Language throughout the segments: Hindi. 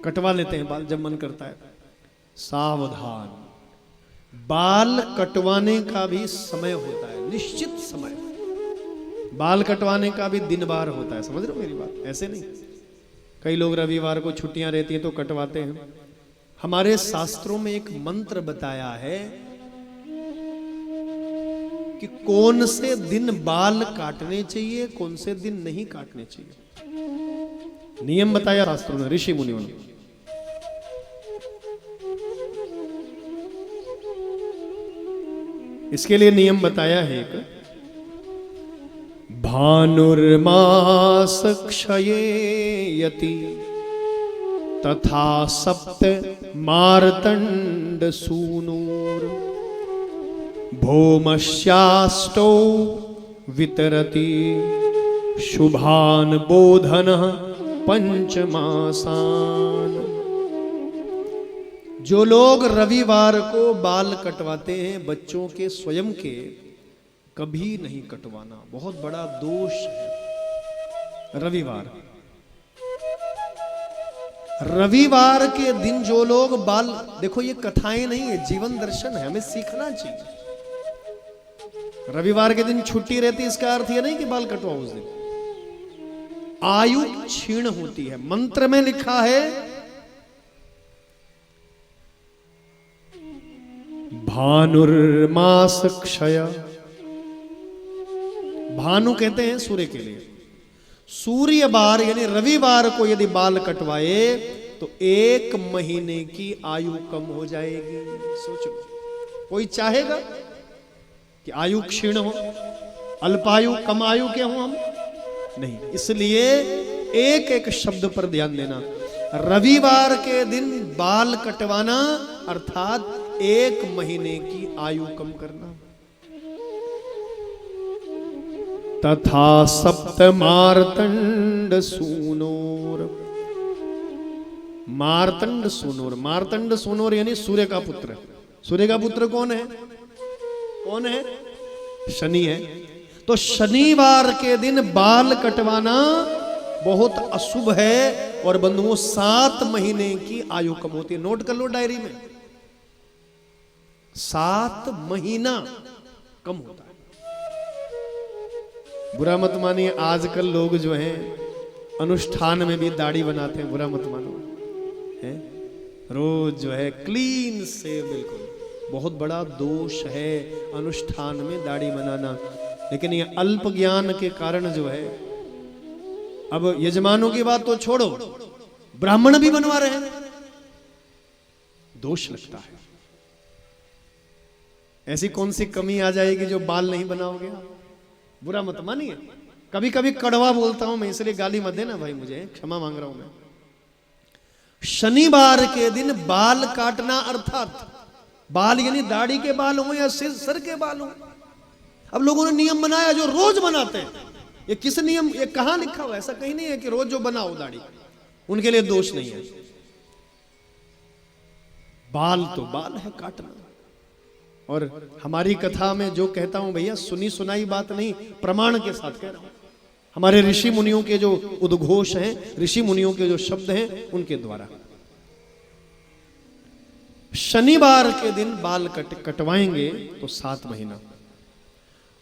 कटवा लेते हैं बाल जब मन करता है। सावधान, बाल कटवाने का भी समय होता है, निश्चित समय। बाल कटवाने का भी दिन बार होता है, समझ रहे हो मेरी बात? ऐसे नहीं कई लोग रविवार को छुट्टियां रहती हैं तो कटवाते हैं। हमारे शास्त्रों में एक मंत्र बताया है कि कौन से दिन बाल काटने चाहिए, कौन से दिन नहीं काटने चाहिए। नियम बताया शास्त्रों ने, ऋषि मुनियों ने। इसके लिए नियम बताया है एक, भानुर्मास क्षये यति तथा सप्त मार्तंड सूनूर भौमश्याष्टौ वितरति शुभान बोधन पंचमासान। जो लोग रविवार को बाल कटवाते हैं बच्चों के, स्वयं के, कभी नहीं कटवाना, बहुत बड़ा दोष है। रविवार के दिन जो लोग बाल, देखो ये कथाएं नहीं है, जीवन दर्शन है, हमें सीखना चाहिए। रविवार के दिन छुट्टी रहती है, इसका अर्थ यह नहीं कि बाल कटवाओ उस दिन। आयु क्षीण होती है, मंत्र में लिखा है भानुर्मास क्षय। भानु कहते हैं सूर्य के लिए। सूर्य बार यानी रविवार को यदि बाल कटवाए तो 1 महीने की आयु कम हो जाएगी। सोचो, कोई चाहेगा कि आयु क्षीण हो, अल्पायु, कम आयु के हो हम? नहीं। इसलिए एक एक शब्द पर ध्यान देना। रविवार के दिन बाल कटवाना अर्थात 1 महीने की आयु कम करना। तथा सप्त मार्तंड सूनोर। मार्तंड सूनोर, मार्तंड सूनोर यानी सूर्य का पुत्र। सूर्य का पुत्र कौन है? कौन है? शनि है। तो शनिवार के दिन बाल कटवाना बहुत अशुभ है और बंधुओं 7 महीने की आयु कम होती है। नोट कर लो डायरी में, 7 महीना कम होता है। बुरा मत मानिए, आजकल लोग जो हैं अनुष्ठान में भी दाढ़ी बनाते हैं, बुरा मत मानो है, रोज जो है क्लीन से, बिल्कुल बहुत बड़ा दोष है अनुष्ठान में दाढ़ी बनाना। लेकिन ये अल्प ज्ञान के कारण जो है, अब यजमानों की बात तो छोड़ो, ब्राह्मण भी बनवा रहे हैं, दोष लगता है। ऐसी कौन सी कमी आ जाएगी जो बाल नहीं बनाओगे? बुरा मत मानिए, कभी कभी कड़वा बोलता हूं मैं, इसलिए गाली मत देना भाई, मुझे क्षमा मांग रहा हूं मैं। शनिवार के दिन बाल काटना, अर्थात बाल यानी दाढ़ी के बाल हो या सर के बाल हो। अब लोगों ने नियम बनाया जो रोज बनाते हैं। ये किस नियम, ये कहां लिखा हुआ? ऐसा कहीं नहीं है कि रोज जो बनाओ दाढ़ी, उनके लिए दोष नहीं है। बाल तो बाल है काटना। और हमारी कथा में जो कहता हूं भैया, सुनी सुनाई बात नहीं, प्रमाण के साथ कह रहा हूं। हमारे ऋषि मुनियों के जो उद्घोष हैं, ऋषि मुनियों के जो शब्द हैं, उनके द्वारा शनिवार के दिन बाल कटवाएंगे तो 7 महीना।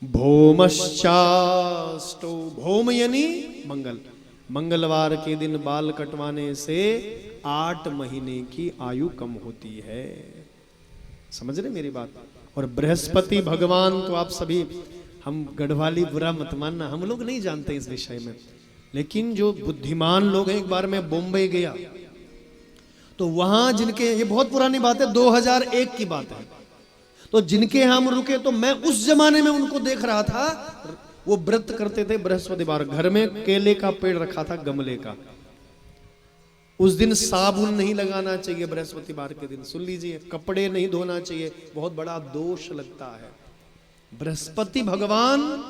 भौमश्चाष्टौ, भौम यानी मंगल, मंगलवार के दिन बाल कटवाने से 8 महीने की आयु कम होती है। समझ रहे मेरी बात? और बृहस्पति भगवान तो आप सभी, हम गढ़वाली बुरा मत मानना, हम लोग नहीं जानते इस विषय में, लेकिन जो बुद्धिमान लोग हैं, एक बार मैं बॉम्बे गया तो वहां जिनके, ये बहुत पुरानी बात है, 2001 की बात है, तो जिनके हम रुके तो मैं उस जमाने में उनको देख रहा था, वो व्रत करते थे बृहस्पतिवार, घर में केले का पेड़ रखा था, गमले का। उस दिन साबुन नहीं लगाना चाहिए बृहस्पतिवार के दिन, सुन लीजिए, कपड़े नहीं धोना चाहिए, बहुत बड़ा दोष लगता है। बृहस्पति भगवान,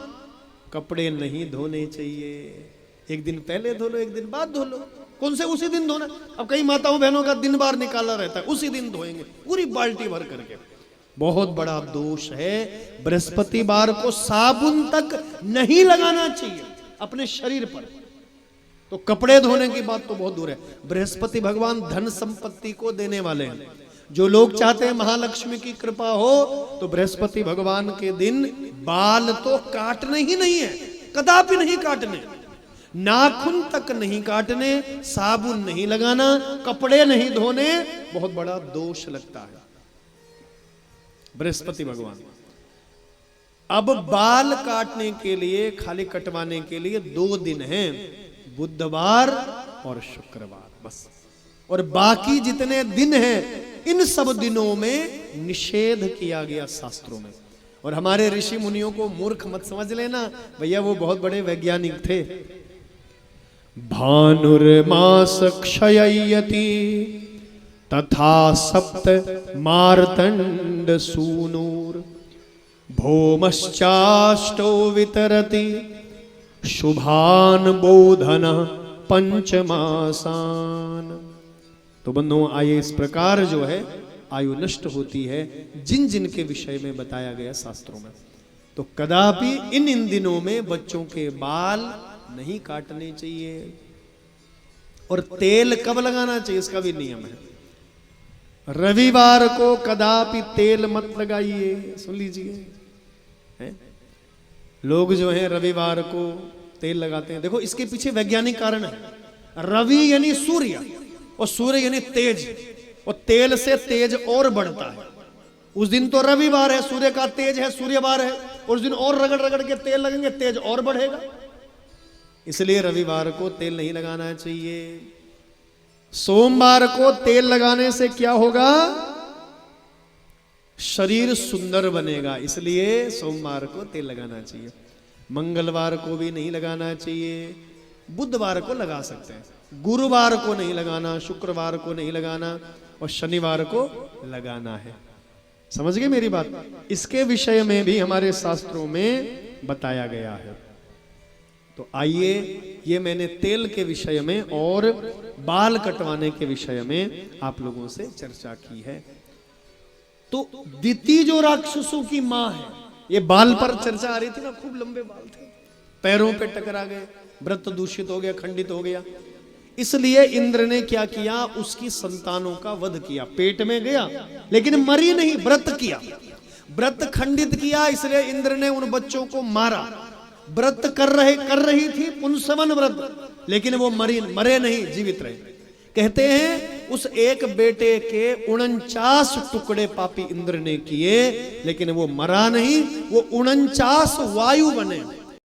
कपड़े नहीं धोने चाहिए, एक दिन पहले धो लो, एक दिन बाद धो लो, कौन से उसी दिन धोना। अब कई माताओं बहनों का दिन बार निकाला रहता है, उसी दिन धोएंगे पूरी बाल्टी भर करके, बहुत बड़ा दोष है। बृहस्पतिवार को साबुन तक नहीं लगाना चाहिए अपने शरीर पर। तो तो कपड़े धोने की बात तो बहुत दूर है। बृहस्पति भगवान धन संपत्ति को देने वाले हैं। जो लोग चाहते हैं महालक्ष्मी की कृपा हो तो बृहस्पति भगवान के दिन बाल तो काटने ही नहीं है, कदापि नहीं काटने, नाखून तक नहीं काटने, साबुन नहीं लगाना, कपड़े नहीं धोने, बहुत बड़ा दोष लगता है बृहस्पति भगवान। अब बाल काटने के लिए, खाली कटवाने के लिए 2 दिन हैं, बुधवार और शुक्रवार, बस। और बाकी जितने दिन हैं इन सब दिनों में निषेध किया गया शास्त्रों में। और हमारे ऋषि मुनियों को मूर्ख मत समझ लेना भैया, वो बहुत बड़े वैज्ञानिक थे। भानुर्मास क्षययति तथा सप्त मार्तंड सूनूर भौमश्चाष्टो वितरति शुभान बोधन पंचमासान। तो बंधुओं, आइए इस प्रकार जो है आयु नष्ट होती है जिन जिन के विषय में बताया गया शास्त्रों में। तो कदापि इन दिनों में बच्चों के बाल नहीं काटने चाहिए। और तेल कब लगाना चाहिए इसका भी नियम है। रविवार को कदापि तेल मत लगाइए, सुन लीजिए। लोग जो हैं रविवार को तेल लगाते हैं, देखो इसके पीछे वैज्ञानिक कारण है। रवि यानी सूर्य, और सूर्य यानी तेज, और तेल से तेज और बढ़ता है। उस दिन तो रविवार है, सूर्य का तेज है, सूर्यवार है, और उस दिन और रगड़ रगड़ के तेल लगेंगे, तेज और बढ़ेगा। इसलिए रविवार को तेल नहीं लगाना चाहिए। सोमवार को तेल लगाने से क्या होगा? शरीर सुंदर बनेगा, इसलिए सोमवार को तेल लगाना चाहिए। मंगलवार को भी नहीं लगाना चाहिए, बुधवार को लगा सकते हैं, गुरुवार को नहीं लगाना, शुक्रवार को नहीं लगाना, और शनिवार को लगाना है। समझ गए मेरी बात? इसके विषय में भी हमारे शास्त्रों में बताया गया है। तो आइए, ये मैंने तेल के विषय में और बाल कटवाने के विषय में आप लोगों से चर्चा की है। तो दिति जो राक्षसों की मां है, ये बाल पर चर्चा आ रही थी ना, खूब लंबे बाल थे, पैरों पे टकरा गए, व्रत दूषित हो गया, खंडित हो गया। इसलिए इंद्र ने क्या किया? उसकी संतानों का वध किया। पेट में गया लेकिन मरी नहीं, व्रत किया, व्रत खंडित किया, इसलिए इंद्र ने उन बच्चों को मारा। व्रत कर रही थी पुंसवन व्रत, लेकिन वो मरे नहीं, जीवित रहे। कहते हैं उस एक बेटे के 49 टुकड़े पापी इंद्र ने किए, लेकिन वो मरा नहीं, वो 49 वायु बने।